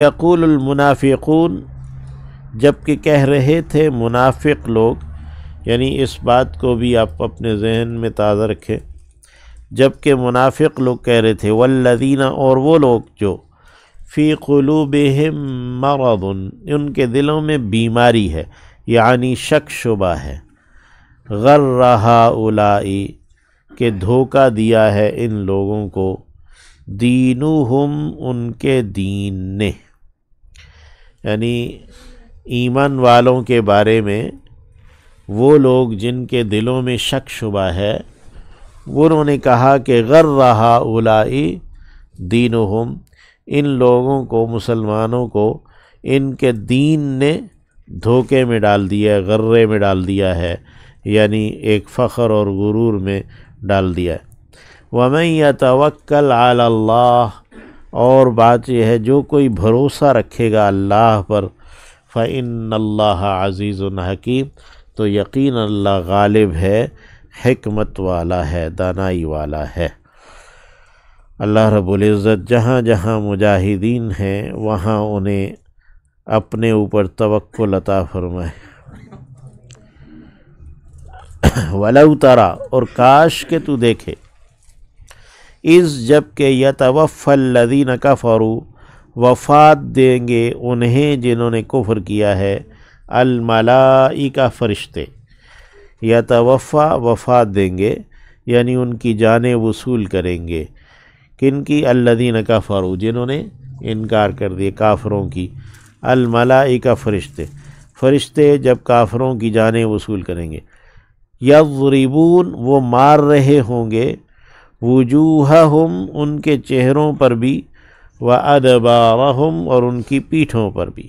یقول المنافقون، جب کہ کہہ رہے تھے منافق لوگ، یعنی اس بات کو بھی آپ اپنے ذہن میں تازہ رکھیں، جب کہ منافق لوگ کہہ رہے تھے والذین، اور وہ لوگ جو فی قلوبہم مرض، ان کے دلوں میں بیماری ہے، یعنی شک شبہ ہے، غر ہؤلاء، کہ دھوکہ دیا ہے ان لوگوں کو، دینہم، ان کے دین نے، یعنی ایمان والوں کے بارے میں وہ لوگ جن کے دلوں میں شک شبہ ہے، انہوں نے کہا کہ غر ہؤلاء دینہم، ان لوگوں کو، مسلمانوں کو ان کے دین نے دھوکے میں ڈال دیا ہے، غرے میں ڈال دیا ہے، یعنی ایک فخر اور غرور میں ڈال دیا ہے۔ وَمَن يَتَوَكَّلْ عَلَى اللَّهِ، اور بات یہ ہے جو کوئی بھروسہ رکھے گا اللہ پر، فَإِنَّ اللَّهَ عَزِيزٌ حَكِيمٌ، تو یقین اللہ غالب ہے، حکمت والا ہے، دانائی والا ہے۔ اللہ رب العزت جہاں جہاں مجاہدین ہیں وہاں انہیں اپنے اوپر توکل عطا فرمائے۔ وَلَوْ تَرَى، اور کاش کہ تو دیکھے، اِذ، جب کہ یتوفی الذین کفروا، وفات دیں گے انہیں جنہوں نے کفر کیا ہے، الملائکہ، فرشتے، یتوفی، وفات دیں گے، یعنی ان کی جانیں وصول کریں گے، کن کی؟ الذین کفروا، جنہوں نے انکار کر دیے، کافروں کی، الملائکہ، فرشتے، فرشتے جب کافروں کی جانیں وصول کریں گے، یضربون، وہ مار رہے ہوں گے، وجوہہم، ان کے چہروں پر بھی، وادبارہم، اور ان کی پیٹھوں پر بھی،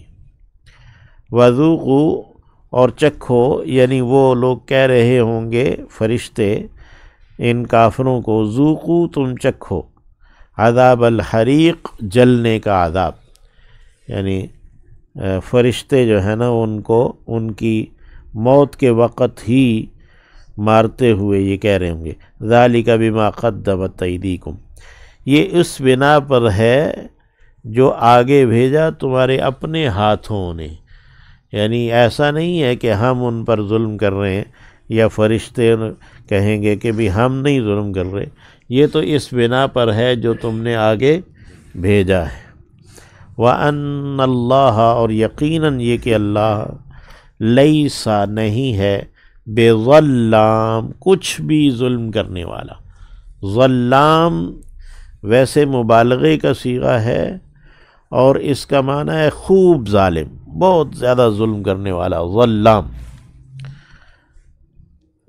وذوقوا، اور چکھو، یعنی وہ لوگ کہہ رہے ہوں گے فرشتے ان کافروں کو، ذوقوا، تم چکھو، عذاب الحریق، جلنے کا عذاب، یعنی فرشتے جو ہے نا ان کو ان کی موت کے وقت ہی مارتے ہوئے یہ کہہ رہے ہوں گے، ذالک بما قدمت ایدیکم، یہ اس بنا پر ہے جو آگے بھیجا تمہارے اپنے ہاتھوں نے، یعنی ایسا نہیں ہے کہ ہم ان پر ظلم کر رہے ہیں، یا فرشتے کہیں گے کہ بھی ہم نہیں ظلم کر رہے، یہ تو اس بنا پر ہے جو تم نے آگے بھیجا ہے۔ وَأَنَّ اللَّهَ، اور یقیناً یہ کہ اللہ، لیس، نہیں ہے، بظلام، کچھ بھی ظلم کرنے والا، ظلام ویسے مبالغے کا صیغہ ہے، اور اس کا معنی ہے خوب ظالم، بہت زیادہ ظلم کرنے والا، ظلام،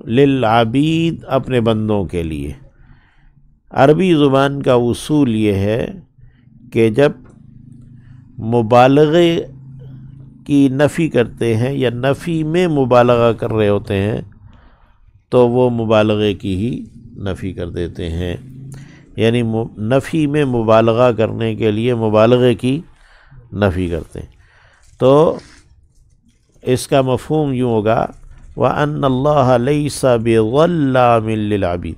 للعبید، اپنے بندوں کے لیے۔ عربی زبان کا اصول یہ ہے کہ جب مبالغے کی نفی کرتے ہیں یا نفی میں مبالغہ کر رہے ہوتے ہیں تو وہ مبالغے کی ہی نفی کر دیتے ہیں، یعنی نفی میں مبالغہ کرنے کے لیے مبالغے کی نفی کرتے ہیں، تو اس کا مفہوم یوں ہوگا، وَأَنَّ اللَّهَ لَيْسَ بِظَلَّامٍ لِّلْعَبِيدِ،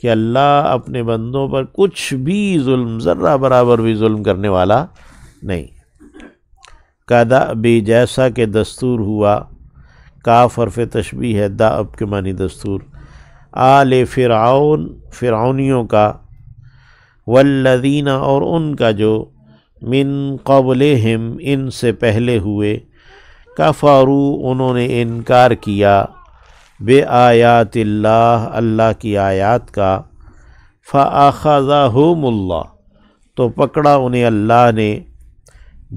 کہ اللہ اپنے بندوں پر کچھ بھی ظلم، ذرہ برابر بھی ظلم کرنے والا نہیں۔ کَدَأْبِ، جیسا کہ دستور ہوا، کاف حرف تشبیہ ہے، دأب کے معنی دستور، آل فرعون، فرعونیوں کا، والذین، اور ان کا جو، من قبلہم، ان سے پہلے ہوئے، کفروا، انہوں نے انکار کیا، بآیات اللہ، اللہ کی آیات کا، فأخذہم اللہ، تو پکڑا انہیں اللہ نے،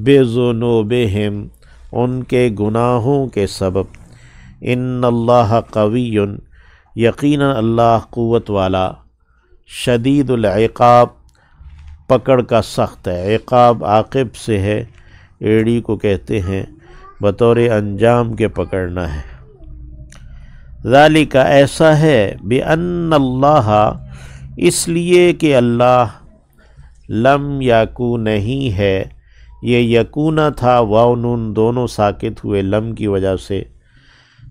بذنوبہم، ان کے گناہوں کے سبب، ان اللہ قوی، یقینا اللہ قوت والا، شدید العقاب، پکڑ کا سخت ہے، عقاب عاقب سے ہے، ایڑی کو کہتے ہیں، بطور انجام کے پکڑنا ہے۔ ذالک، ایسا ہے، بأن اللہ، اس لیے کہ اللہ، لم یکو، نہیں ہے، یہ یکونا تھا، واو نون دونوں ساکت ہوئے لم کی وجہ سے،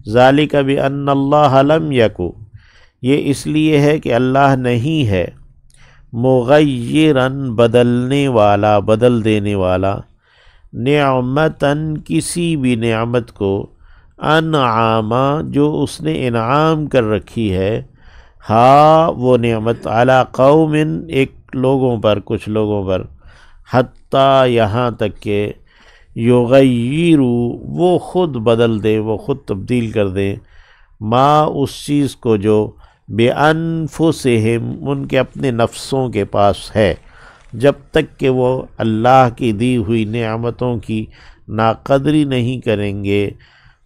ذالک بأن اللہ لم یکو، یہ اس لیے ہے کہ اللہ نہیں ہے، مغیراً، بدلنے والا، بدل دینے والا، نعمتاً کسی بھی نعمت کو، انعاما جو اس نے انعام کر رکھی ہے، ہاں وہ نعمت، علی قوم ایک لوگوں پر، کچھ لوگوں پر، حتیٰ یہاں تک کہ یغیرو وہ خود بدل دیں، وہ خود تبدیل کر دیں، ما اس چیز کو جو بِأَنفُسِهِمْ ان کے اپنے نفسوں کے پاس ہے، جب تک کہ وہ اللہ کی دی ہوئی نعمتوں کی ناقدری نہیں کریں گے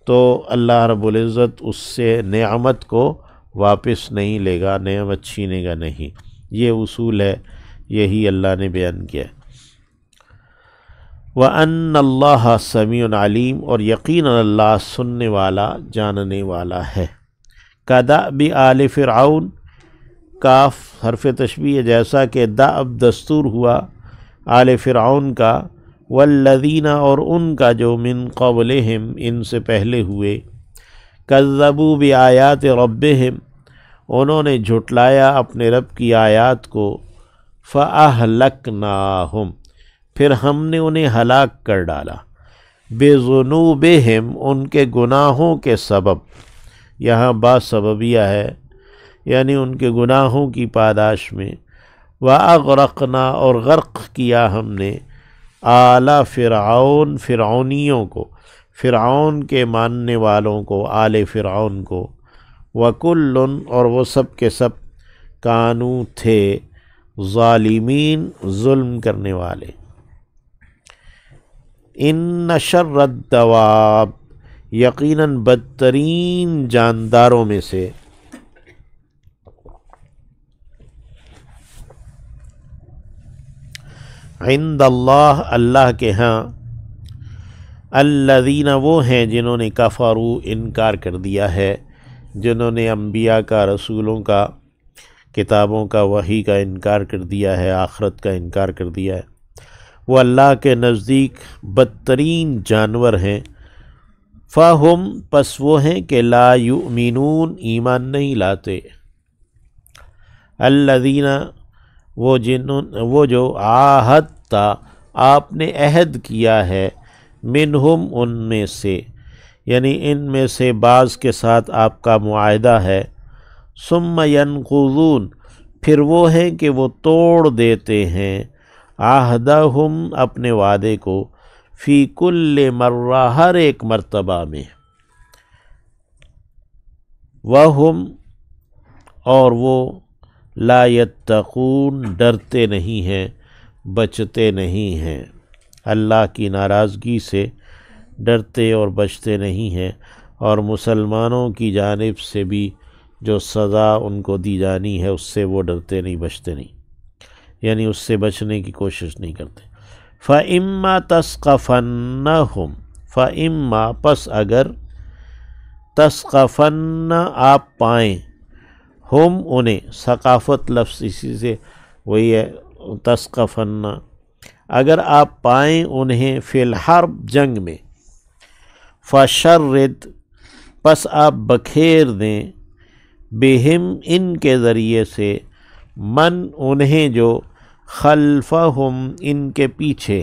تو اللہ رب العزت اس سے نعمت کو واپس نہیں لے گا، نعمت چھینے گا نہیں۔ یہ اصول ہے، یہی اللہ نے بیان کیا ہے۔ وَأَنَّ اللَّهَ سَمِيعٌ عَلِيمٌ اور یقیناً اللہ سننے والا، جاننے والا ہے۔ کَدَأْبِ آلِ فرعون، کاف حرف تشبیہ، جیسا کہ دأب دستور ہوا آل فرعون کا، والذین اور ان کا جو من قبلہم ان سے پہلے ہوئے، کذبوا بآیات ربہم انہوں نے جھٹلایا اپنے رب کی آیات کو، فأہلکناہم پھر ہم نے انہیں ہلاک کر ڈالا، بذنوبہم ان کے گناہوں کے سبب، یہاں با سببیہ ہے یعنی ان کے گناہوں کی پاداش میں، وَأَغْرَقْنَا اور غرق کیا ہم نے، آل فرعون فرعونیوں کو، فرعون کے ماننے والوں کو، آل فرعون کو، وَكُلٌّ اور وہ سب کے سب، کانو تھے، ظالمین ظلم کرنے والے۔ ان شر الدواب یقیناً بدترین جانداروں میں سے، عند اللہ اللہ کے ہاں، الذین وہ ہیں جنہوں نے کفروا انکار کر دیا ہے، جنہوں نے انبیاء کا، رسولوں کا، کتابوں کا، وحی کا انکار کر دیا ہے، آخرت کا انکار کر دیا ہے، وہ اللہ کے نزدیک بدترین جانور ہیں۔ فَهُمْ پس وہ ہیں کہ لا یؤمنون ایمان نہیں لاتے، الذین وہ جو عاہدتا آپ نے عہد کیا ہے، منہم ان میں سے، یعنی ان میں سے بعض کے ساتھ آپ کا معاہدہ ہے، ثم ینقضون پھر وہ ہیں کہ وہ توڑ دیتے ہیں، عہدہم اپنے وعدے کو، فی کل مرہ ہر ایک مرتبہ میں، وہم اور وہ لا یتقون ڈرتے نہیں ہیں، بچتے نہیں ہیں، اللہ کی ناراضگی سے ڈرتے اور بچتے نہیں ہیں، اور مسلمانوں کی جانب سے بھی جو سزا ان کو دی جانی ہے اس سے وہ ڈرتے نہیں، بچتے نہیں، یعنی اس سے بچنے کی کوشش نہیں کرتے۔ فَإِمَّا تَثْقَفَنَّهُمْ فَإِمَّا پس اگر، تثقفن آپ پائیں، ہم انہیں، ثقافت لفظ اسی سے وہی ہے تثقفن، اگر آپ پائیں انہیں، فی الحرب جنگ میں، فشرد پس آپ بکھیر دیں، بہم ان کے ذریعے سے، من انہیں جو، خلفہم ان کے پیچھے،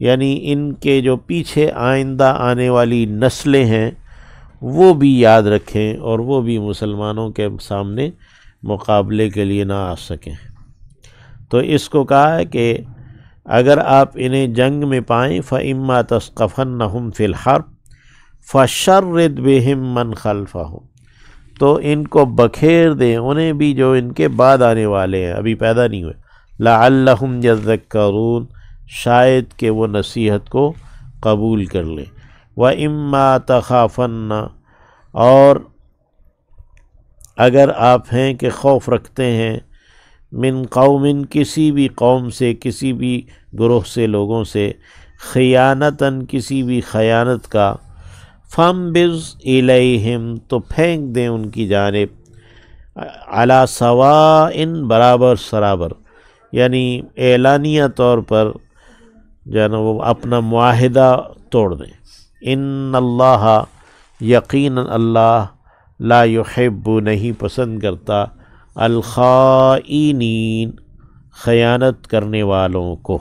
یعنی ان کے جو پیچھے آئندہ آنے والی نسلیں ہیں وہ بھی یاد رکھیں اور وہ بھی مسلمانوں کے سامنے مقابلے کے لیے نہ آ سکیں۔ تو اس کو کہا ہے کہ اگر آپ انہیں جنگ میں پائیں، فَإِمَّا تَثْقَفَنَّهُمْ فِي الْحَرْبِ فَشَرِّدْ بِهِمْ مَنْ خَلْفَهُمْ تو ان کو بکھیر دیں انہیں بھی جو ان کے بعد آنے والے ہیں، ابھی پیدا نہیں ہوئے، لَعَلَّهُمْ يَذَّكَّرُونَ شاید کہ وہ نصیحت کو قبول کر لیں۔ وَإِمَّا تَخَافَنَّ اور اگر آپ ہیں کہ خوف رکھتے ہیں، من قوم کسی بھی قوم سے، کسی بھی گروہ سے، لوگوں سے، خیانتاً کسی بھی خیانت کا، فَانبِذْ إِلَيْهِمْ تو پھینک دیں ان کی جانب، علی سواء برابر سرابر، یعنی اعلانیہ طور پر جو ہے نا وہ اپنا معاہدہ توڑ دیں۔ ان اللہ یقیناً اللہ، لا یحب نہیں پسند کرتا، الخائنین خیانت کرنے والوں کو۔